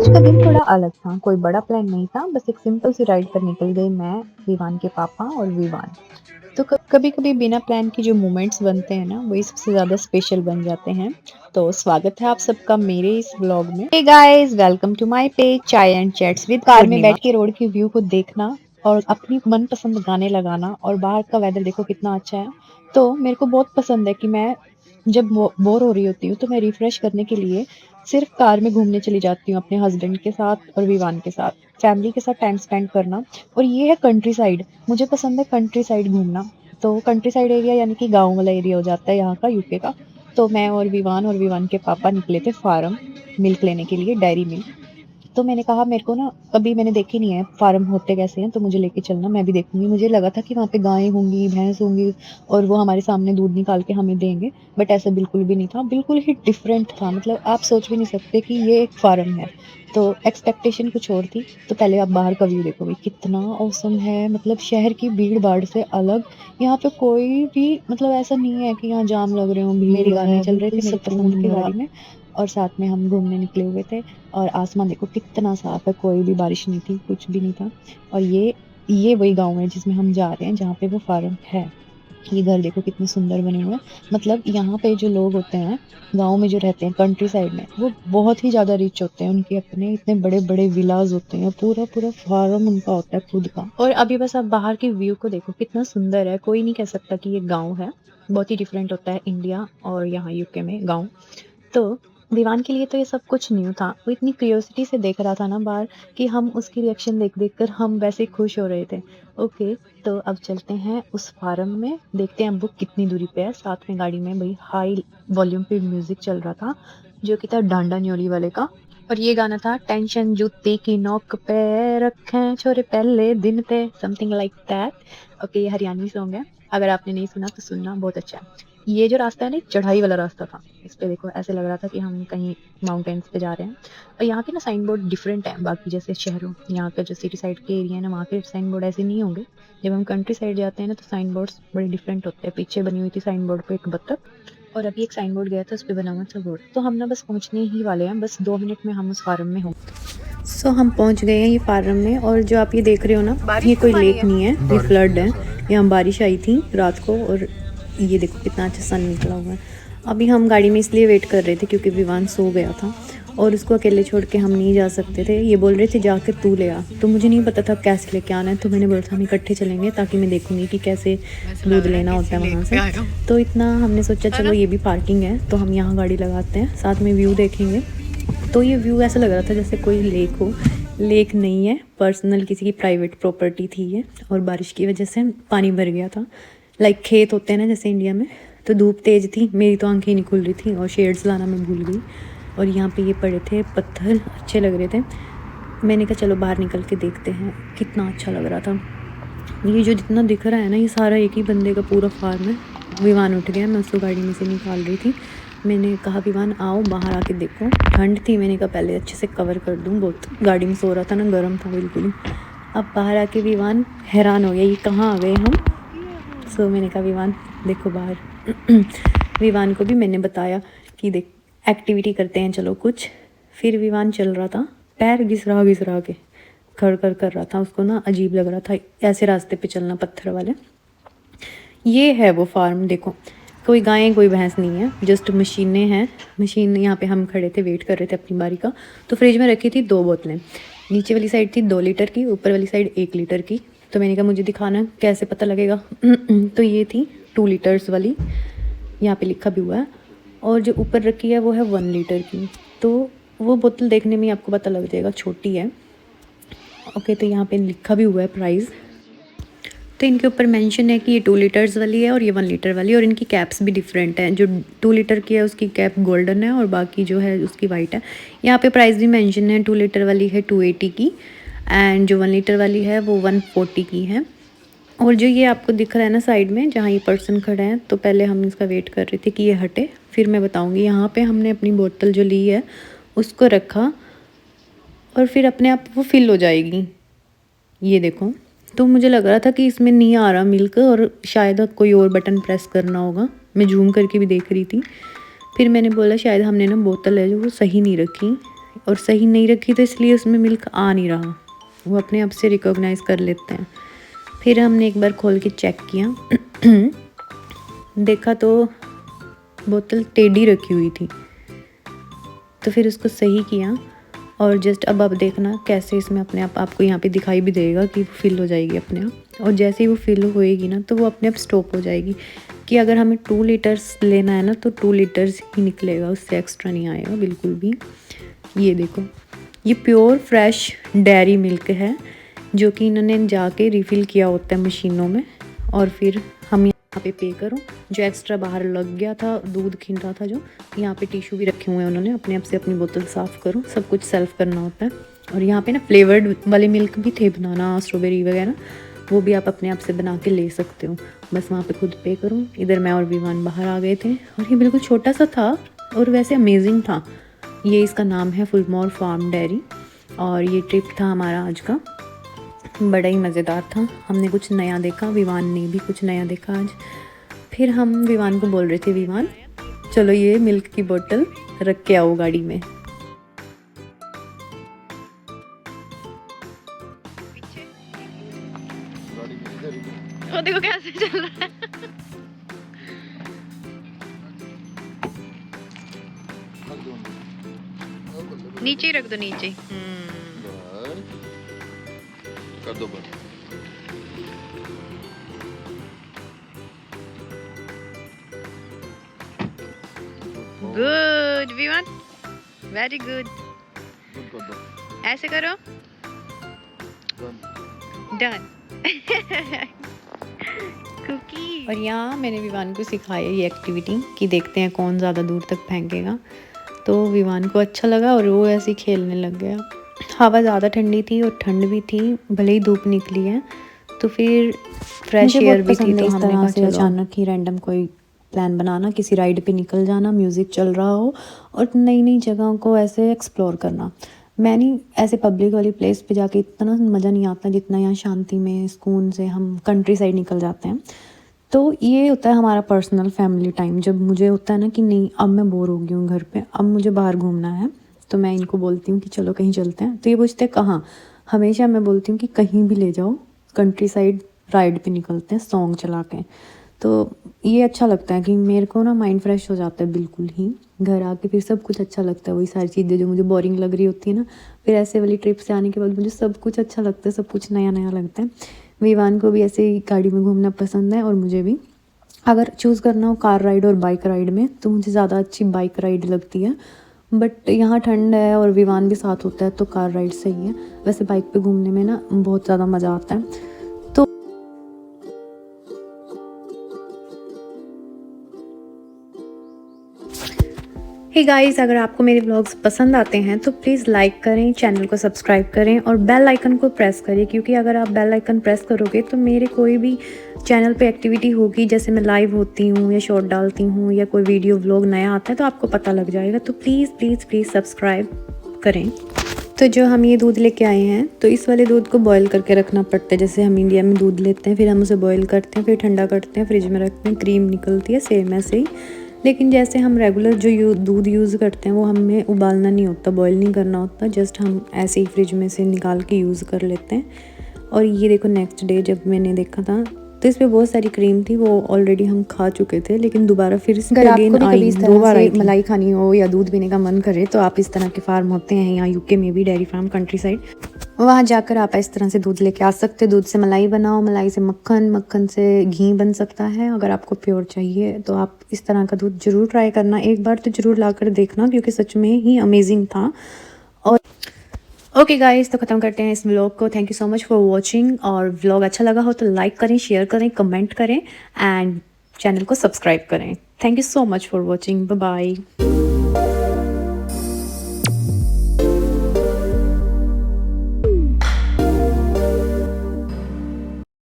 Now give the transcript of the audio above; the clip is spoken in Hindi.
आज का दिन थोड़ा अलग था, कोई बड़ा प्लान नहीं था, बस एक सिंपल सी राइड पर निकल गई मैं, विवान के पापा और विवान। तो कभी-कभी बिना प्लान के जो मोमेंट्स बनते हैं ना, वही सबसे ज़्यादा स्पेशल बन जाते हैं। तो स्वागत है आप सबका मेरे इस व्लॉग में। Hey guys, welcome to my page chai and chats with car में बैठ के रोड की व्यू को देखना और अपनी मनपसंद गाने लगाना और बाहर का वेदर देखो कितना अच्छा है। तो मेरे को बहुत पसंद है कि मैं जब बोर हो रही होती हूँ तो मैं रिफ्रेश करने के लिए सिर्फ कार में घूमने चली जाती हूँ अपने हस्बैंड के साथ और विवान के साथ, फैमिली के साथ टाइम स्पेंड करना। और ये है कंट्री साइड, मुझे पसंद है कंट्री साइड घूमना। तो कंट्री साइड एरिया यानी कि गांव वाला एरिया हो जाता है यहाँ का, यूके का। तो मैं और विवान के पापा निकले थे फार्म मिल्क लेने के लिए, डेयरी मिल्क। तो मैंने कहा मेरे को ना, कभी मैंने देखी नहीं है फार्म होते कैसे हैं, तो मुझे लेके चलना, मैं भी देखूंगी। मुझे लगा था कि वहाँ पे गायें होंगी, भैंस होंगी और वो हमारे सामने दूध निकाल के हमें देंगे। बट ऐसा बिल्कुल भी नहीं था, बिल्कुल ही डिफरेंट था। मतलब आप सोच भी नहीं सकते कि ये एक फार्म है। तो एक्सपेक्टेशन कुछ और थी। तो पहले आप बाहर का व्यू देखो भाई, कितना औसम है। मतलब शहर की भीड़ भाड़ से अलग यहाँ पे कोई भी, मतलब ऐसा नहीं है कि यहाँ जाम लग रहे हो, मेरे गाने चल रहे थे मेरी पसंद की गाड़ी में और साथ में हम घूमने निकले हुए थे। और आसमान देखो कितना साफ है, कोई भी बारिश नहीं थी, कुछ भी नहीं था। और ये वही गांव है जिसमें हम जा रहे हैं, जहाँ पे वो फार्म है। ये घर देखो कितने सुंदर बने हुए हैं। मतलब यहाँ पे जो लोग होते हैं, गांव में जो रहते हैं कंट्री साइड में, वो बहुत ही ज्यादा रिच होते हैं। उनके अपने इतने बड़े बड़े विलाज होते हैं, पूरा पूरा फार्म उनका होता है खुद का। और अभी बस आप बाहर के व्यू को देखो कितना सुंदर है, कोई नहीं कह सकता कि ये गाँव है। बहुत ही डिफरेंट होता है इंडिया और यहाँ यूके में गाँव। तो दीवान के लिए तो ये सब कुछ न्यू था। वो इतनी क्यूरियोसिटी से देख रहा था ना बाहर, कि हम उसकी रिएक्शन देख कर हम वैसे खुश हो रहे थे। ओके, तो अब चलते हैं उस फार्म में, देखते हैं अब वो कितनी दूरी पे है। साथ में गाड़ी में भाई हाई वॉल्यूम पे म्यूजिक चल रहा था, जो कि था डांडा न्योली वाले का। और ये गाना था, टेंशन जूती की नोक पे रखें छोरे पहले दिन पे, समथिंग लाइक दैट। ओके, ये हरियाणवी सॉन्ग है, अगर आपने नहीं सुना तो सुनना, बहुत अच्छा है। ये जो रास्ता है ना, एक चढ़ाई वाला रास्ता था। इस पे देखो ऐसे लग रहा था कि हम कहीं माउंटेन्स पे जा रहे हैं। और यहाँ के ना साइन बोर्ड डिफरेंट है बाकी जैसे शहरों, यहाँ का जो सिटी साइड के एरिया है ना, वहाँ के साइन बोर्ड ऐसे नहीं होंगे। जब हम कंट्री साइड जाते हैं ना, तो साइन बोर्ड्स बड़े डिफरेंट होते हैं। पीछे बनी हुई थी साइन बोर्ड पे एक बत्तख, और अभी एक साइन बोर्ड गया था, उस पे बना हुआ था बोर्ड। तो हम ना बस पहुँचने ही वाले हैं, बस 2 मिनट में हम उस फार्म में होंगे। हम पहुंच गए हैं ये फार्म में। और जो आप ये देख रहे हो ना, ये कोई लेक नहीं है, ये फ्लड है। यहाँ बारिश आई थी रात को, और ये देखो कितना अच्छा सन निकला हुआ है। अभी हम गाड़ी में इसलिए वेट कर रहे थे क्योंकि विवान सो गया था और उसको अकेले छोड़ के हम नहीं जा सकते थे। ये बोल रहे थे जाकर तू ले आ, तो मुझे नहीं पता था कैसे लेके आना है। तो मैंने बोला था हम इकट्ठे चलेंगे, ताकि मैं देखूंगी कि कैसे दूध लेना होता है वहाँ से। तो इतना हमने सोचा चलो ये भी पार्किंग है तो हम यहाँ गाड़ी लगाते हैं, साथ में व्यू देखेंगे। तो ये व्यू ऐसा लग रहा था जैसे कोई लेक हो। लेक नहीं है, पर्सनल किसी की प्राइवेट प्रॉपर्टी थी ये, और बारिश की वजह से पानी भर गया था। लाइक खेत होते हैं ना जैसे इंडिया में। तो धूप तेज़ थी, मेरी तो आंखें नहीं खुल रही थी और शेड्स लाना मैं भूल गई। और यहाँ पे ये पड़े थे पत्थर, अच्छे लग रहे थे। मैंने कहा चलो बाहर निकल के देखते हैं, कितना अच्छा लग रहा था। ये जो जितना दिख रहा है ना, ये सारा एक ही बंदे का पूरा फार्म है। विमान उठ गया, मैं उसको गाड़ी में से निकाल रही थी। मैंने कहा विमान आओ बाहर आके देखो। ठंड थी, मैंने कहा पहले अच्छे से कवर कर दूँ, बहुत गाड़ी में सो रहा था ना, गर्म था बिल्कुल ही। अब बाहर आके विमान हैरान हो गया, ये कहाँ आ गए हम। मैंने कहा विवान देखो बाहर। विवान को भी मैंने बताया कि देख एक्टिविटी करते हैं चलो कुछ। फिर विवान चल रहा था, पैर घिसरा के खड़ कर रहा था। उसको ना अजीब लग रहा था ऐसे रास्ते पे चलना, पत्थर वाले। ये है वो फार्म, देखो कोई गायें कोई भैंस नहीं है, जस्ट मशीनें हैं। मशीन, यहाँ पे हम खड़े थे वेट कर रहे थे अपनी बारी का। तो फ्रिज में रखी थी 2 बोतलें, नीचे वाली साइड थी 2 लीटर की, ऊपर वाली साइड 1 लीटर की। तो मैंने कहा मुझे दिखाना कैसे पता लगेगा। तो ये थी 2 लीटर्स वाली, यहाँ पे लिखा भी हुआ है। और जो ऊपर रखी है वो है 1 लीटर की। तो वो बोतल देखने में ही आपको पता लग जाएगा, छोटी है। ओके, तो यहाँ पे लिखा भी हुआ है प्राइस। तो इनके ऊपर मेंशन है कि ये 2 लीटर्स वाली है और ये 1 लीटर वाली है, और इनकी कैप्स भी डिफरेंट हैं। जो 2 लीटर की है उसकी कैप गोल्डन है और बाकी जो है उसकी वाइट है। यहाँ पे प्राइस भी मेंशन है, 2 लीटर वाली है 280 की, एंड जो 1 लीटर वाली है वो 140 की है। और जो ये आपको दिख रहा है ना साइड में, जहाँ ये पर्सन खड़ा है, तो पहले हम इसका वेट कर रहे थे कि ये हटे, फिर मैं बताऊँगी। यहाँ पर हमने अपनी बोतल जो ली है उसको रखा और फिर अपने आप वो फिल हो जाएगी, ये देखो। तो मुझे लग रहा था कि इसमें नहीं आ रहा मिल्क, और शायद कोई और बटन प्रेस करना होगा। मैं जूम करके भी देख रही थी। फिर मैंने बोला शायद हमने ना बोतल है जो वो सही नहीं रखी, और सही नहीं रखी तो इसलिए उसमें मिल्क आ नहीं रहा, वो अपने आप से रिकॉग्नाइज़ कर लेते हैं। फिर हमने एक बार खोल के चेक किया देखा तो बोतल टेढ़ी रखी हुई थी, तो फिर उसको सही किया और जस्ट अब आप देखना कैसे इसमें अपने आप आपको यहाँ पे दिखाई भी देगा कि वो फिल हो जाएगी अपने आप। और जैसे ही वो फिल होएगी ना तो वो अपने आप स्टॉप हो जाएगी, कि अगर हमें 2 लीटर्स लेना है ना तो 2 लीटर्स ही निकलेगा, उससे एक्स्ट्रा नहीं आएगा बिल्कुल भी। ये देखो, ये प्योर फ्रेश डेयरी मिल्क है जो कि इन्होंने जाके रिफ़िल किया होता है मशीनों में। और फिर हम यहाँ पे पे करो, जो एक्स्ट्रा बाहर लग गया था, दूध खिल रहा था जो, यहाँ पे टिश्यू भी रखे हुए हैं उन्होंने, अपने आप से अपनी बोतल साफ़ करो, सब कुछ सेल्फ करना होता है। और यहाँ पे ना फ्लेवर्ड वाले मिल्क भी थे, बनाना स्ट्रॉबेरी वगैरह, वो भी आप अपने आप से बना के ले सकते हो, बस वहाँ पे खुद पे करो। इधर मैं और विवान बाहर आ गए थे और ये बिल्कुल छोटा सा था और वैसे अमेजिंग था। ये इसका नाम है फुलमोर फार्म डेयरी और ये ट्रिप था हमारा आज का, बड़ा ही मज़ेदार था। हमने कुछ नया देखा, विवान ने भी कुछ नया देखा आज। फिर हम विवान को बोल रहे थे, विवान चलो ये मिल्क की बोतल रख के आओ गाड़ी में। वो देखो कैसे चल रहा है। नीचे ही रख दो, नीचे। कर दो बस। Good Vivaan, very good. कर दो। ऐसे करो, डन। कुकी। और यहाँ मैंने विवान को सिखाया ये एक्टिविटी कि देखते हैं कौन ज़्यादा दूर तक फेंकेगा। तो विवान को अच्छा लगा और वो ऐसे ही खेलने लग गया। हवा ज़्यादा ठंडी थी और ठंड भी थी, भले ही धूप निकली है, तो फिर फ्रेश एयर भी थी, तो हमने कहा चलो अचानक ही रैंडम कोई प्लान बनाना, किसी राइड पे निकल जाना, म्यूज़िक चल रहा हो और नई नई जगहों को ऐसे एक्सप्लोर करना। मैं नहीं, ऐसे पब्लिक वाली प्लेस पे जाके इतना मज़ा नहीं आता जितना यहाँ शांति में सुकून से हम कंट्री साइड निकल जाते हैं। तो ये होता है हमारा पर्सनल फैमिली टाइम, जब मुझे होता है ना कि नहीं अब मैं बोर हो गई हूँ घर पे, अब मुझे बाहर घूमना है, तो मैं इनको बोलती हूँ कि चलो कहीं चलते हैं। तो ये पूछते हैं कहाँ, हमेशा मैं बोलती हूँ कि कहीं भी ले जाओ, कंट्री साइड राइड पे निकलते हैं सॉन्ग चला के। तो ये अच्छा लगता है कि मेरे को ना माइंड फ्रेश हो जाता है बिल्कुल ही, घर आके फिर सब कुछ अच्छा लगता है, वही सारी चीज़ें जो मुझे बोरिंग लग रही होती है ना, फिर ऐसे वाली ट्रिप से आने के बाद मुझे सब कुछ अच्छा लगता है, सब कुछ नया नया लगता है। विवान को भी ऐसे ही गाड़ी में घूमना पसंद है और मुझे भी। अगर चूज़ करना हो कार राइड और बाइक राइड में तो मुझे ज़्यादा अच्छी बाइक राइड लगती है, बट यहाँ ठंड है और विवान भी साथ होता है तो कार राइड सही है। वैसे बाइक पे घूमने में ना बहुत ज़्यादा मज़ा आता है। तो हे गाइस, अगर आपको मेरे व्लॉग्स पसंद आते हैं तो प्लीज़ लाइक करें, चैनल को सब्सक्राइब करें और बेल आइकन को प्रेस करें, क्योंकि अगर आप बेल आइकन प्रेस करोगे तो मेरे कोई भी चैनल पे एक्टिविटी होगी, जैसे मैं लाइव होती हूँ या शॉर्ट डालती हूँ या कोई वीडियो व्लॉग नया आता है तो आपको पता लग जाएगा। तो प्लीज़ प्लीज़ प्लीज़ सब्सक्राइब करें। तो जो हम ये दूध लेके आए हैं, तो इस वाले दूध को बॉईल करके रखना पड़ता है। जैसे हम इंडिया में दूध लेते हैं, फिर हम उसे बॉईल करते हैं, फिर ठंडा करते हैं, फ्रिज में रखते हैं, क्रीम निकलती है, सेम ऐसे ही। लेकिन जैसे हम रेगुलर जो दूध यूज़ करते हैं वो हमें उबालना नहीं होता, बॉईल नहीं करना होता, जस्ट हम ऐसे ही फ्रिज में से निकाल के यूज़ कर लेते हैं। और ये देखो, नेक्स्ट डे जब मैंने देखा था तो इस पे बहुत सारी क्रीम थी, वो ऑलरेडी हम खा चुके थे, लेकिन दोबारा फिर से अगेन आई, 2 बार आई। मलाई खानी हो या दूध पीने का मन करे तो आप इस तरह के फार्म होते हैं यहाँ यूके में भी, डेयरी फार्म कंट्री साइड, वहाँ जाकर आप इस तरह से दूध लेके आ सकते हैं। दूध से मलाई बनाओ, मलाई से मक्खन, मक्खन से घी बन सकता है। अगर आपको प्योर चाहिए तो आप इस तरह का दूध ज़रूर ट्राई करना, एक बार तो ज़रूर ला कर देखना, क्योंकि सच में ही अमेजिंग था। और ओके गाइस, तो ख़त्म करते हैं इस व्लॉग को। Thank you so much for watching. और व्लॉग अच्छा लगा हो तो लाइक करें, शेयर करें, कमेंट करें एंड चैनल को सब्सक्राइब करें। Thank you so much for watching. Bye bye.